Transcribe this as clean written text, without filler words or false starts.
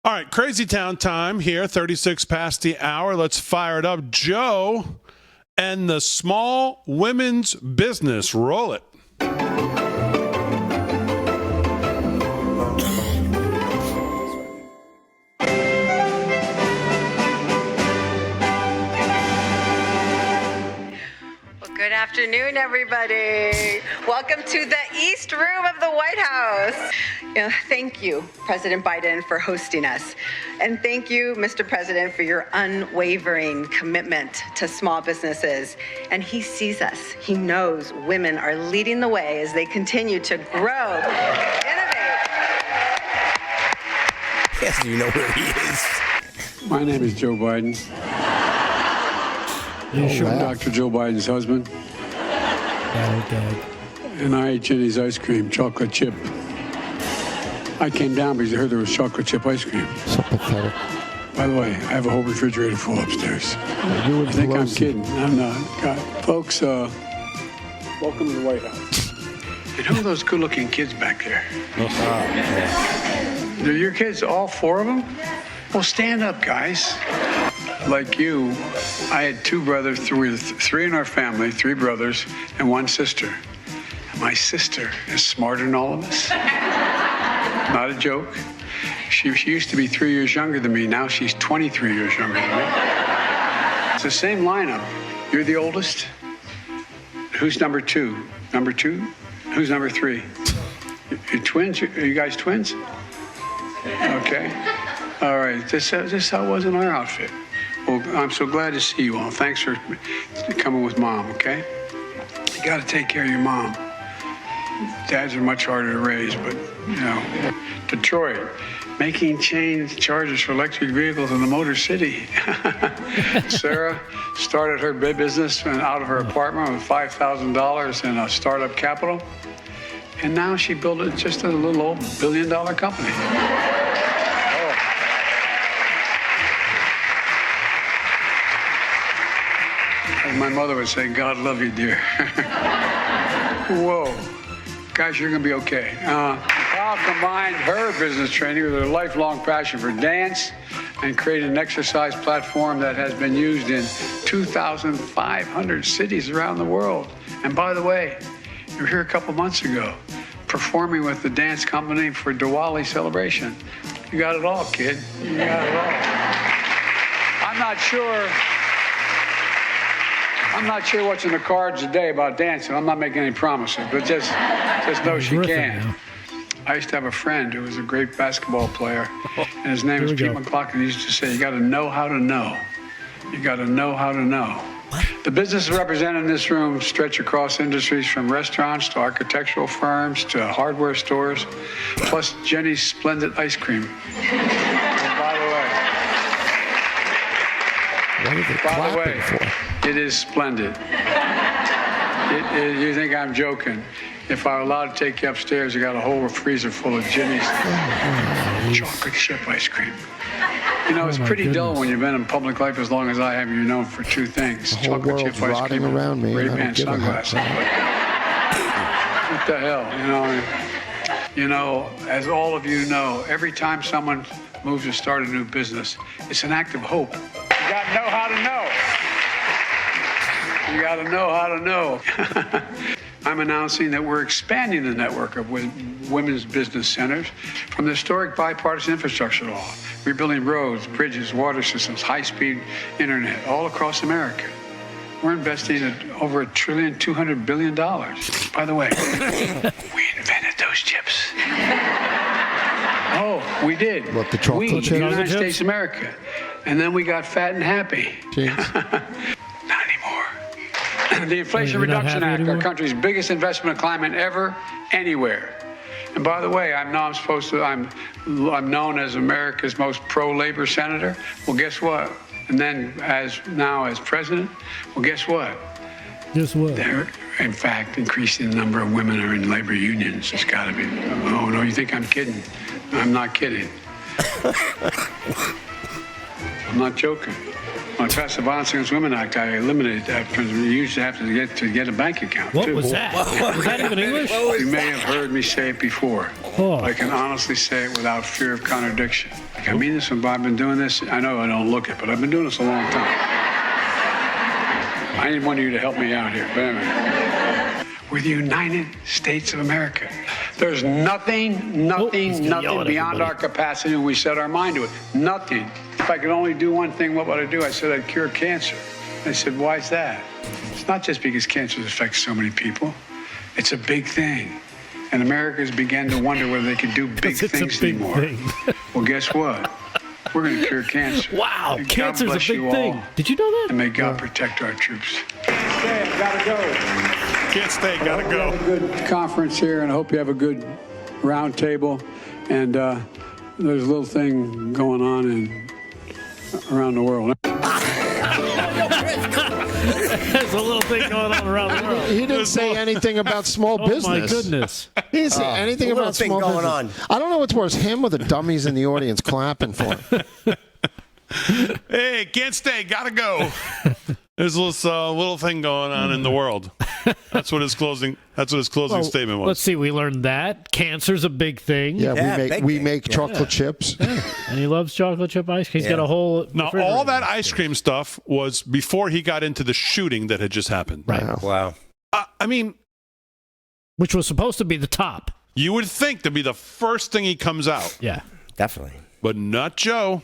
All right, Crazytown time here, 36 past the hour. Let's fire it up. Joe and the small women's business. Roll it. Good afternoon, everybody. Welcome to the East Room of the White House. Thank you, President Biden, for hosting us. And thank you, Mr. President, for your unwavering commitment to small businesses. And he sees us. He knows women are leading the way as they continue to grow, innovate. Yes, you know where he is. My name is Joe Biden. I'm Dr. Joe Biden's husband. And I ate Jenny's ice cream, chocolate chip. I came down because I heard there was chocolate chip ice cream. So pathetic. By the way, I have a whole refrigerator full upstairs. You I think I'm kidding. I'm not. God. Folks, welcome to the White House. And who are those good-looking kids back there? Are your kids, all four of them? Well, stand up, guys. Like you, I had two brothers, three in our family, three brothers, and one sister. And my sister is smarter than all of us. Not a joke. She used to be 3 years younger than me. Now she's 23 years younger than me. It's the same lineup. You're the oldest. Who's number two? Number two? Who's number three? You're twins? Are you guys twins? Okay. All right. This how it was in our outfit. Well, I'm so glad to see you all. Thanks for coming with Mom, okay? You got to take care of your mom. Dads are much harder to raise, but, Detroit, making change charges for electric vehicles in the Motor City. Sarah started her business out of her apartment with $5,000 in a startup capital, and now she built it just a little old billion-dollar company. My mother would say, God love you, dear. Whoa. Guys, you're going to be okay. Kyle combined her business training with her lifelong passion for dance and created an exercise platform that has been used in 2,500 cities around the world. And by the way, you were here a couple months ago performing with the dance company for Diwali celebration. You got it all, kid. You got it all. I'm not sure what's in the cards today about dancing. I'm not making any promises, but just know she can. I used to have a friend who was a great basketball player, and his name was Pete McLaughlin. He used to say, you got to know how to know. You got to know how to know. What? The businesses represented in this room stretch across industries from restaurants to architectural firms to hardware stores, plus Jenny's splendid ice cream. By the way, it is splendid. You think I'm joking? If I were allowed to take you upstairs, you got a whole freezer full of Jenny's chocolate chip ice cream. It's pretty dull when you've been in public life as long as I have. You're known for two things: chocolate chip ice cream and Ray-Ban sunglasses. What the hell? As all of you know, every time someone moves to start a new business, it's an act of hope. You got to know how to know. You got to know how to know. I'm announcing that we're expanding the network of women's business centers from the historic bipartisan infrastructure law, rebuilding roads, bridges, water systems, high-speed internet all across America. We're investing at over $1.2 trillion. By the way, we invented those chips. Oh, we did. What, the chocolate chips? The United States of America. And then we got fat and happy. Not anymore. The Inflation Reduction Act, our country's biggest investment climate ever, anywhere. And by the way, I'm known as America's most pro-labor senator. Well, guess what? And then as president, well, guess what? Guess what? They're, in fact, increasing the number of women who are in labor unions. It's got to be. Oh, no, you think I'm kidding? I'm not kidding. I'm not joking. On the Passive Violence Against Women Act, I eliminated that because we used to have to get a bank account. What too. was that? Was that even English? You may have heard me say it before. I can honestly say it without fear of contradiction. Like, I mean this when I've been doing this. I know I don't look it, but I've been doing this a long time. I need one of you to help me out here. But anyway, we're the United States of America. There's nothing beyond our capacity when we set our mind to it. Nothing. If I could only do one thing, what would I do? I said I'd cure cancer. They said, why is that? It's not just because cancer affects so many people. It's a big thing. And Americans began to wonder whether they could do big things anymore. Well, guess what? We're going to cure cancer. Wow, And cancer's God a bless big you thing. all, Did you know that? and may God protect our troops. Okay, I gotta go. Can't stay, gotta We had a go. good conference here, and I hope you have a good round table. And there's a little thing going on around the world. There's a little thing going on around the world. He didn't say anything about small business. Oh, my goodness. He didn't say anything a little about thing small going business. on. I don't know what's worse, him or the dummies in the audience clapping for him. Hey, can't stay, gotta go. There's this little thing going on in the world. That's what his closing statement was. Let's see. We learned that cancer's a big thing. Yeah, Yeah, we big make thing. chocolate chips. And he loves chocolate chip ice cream. He's got a whole. Now, refrigerator. all that ice cream stuff was before he got into the shooting that had just happened. Right. Wow. I mean, Which was supposed to be the top. you would think to be the first thing he comes out, Yeah. Definitely. but not Joe.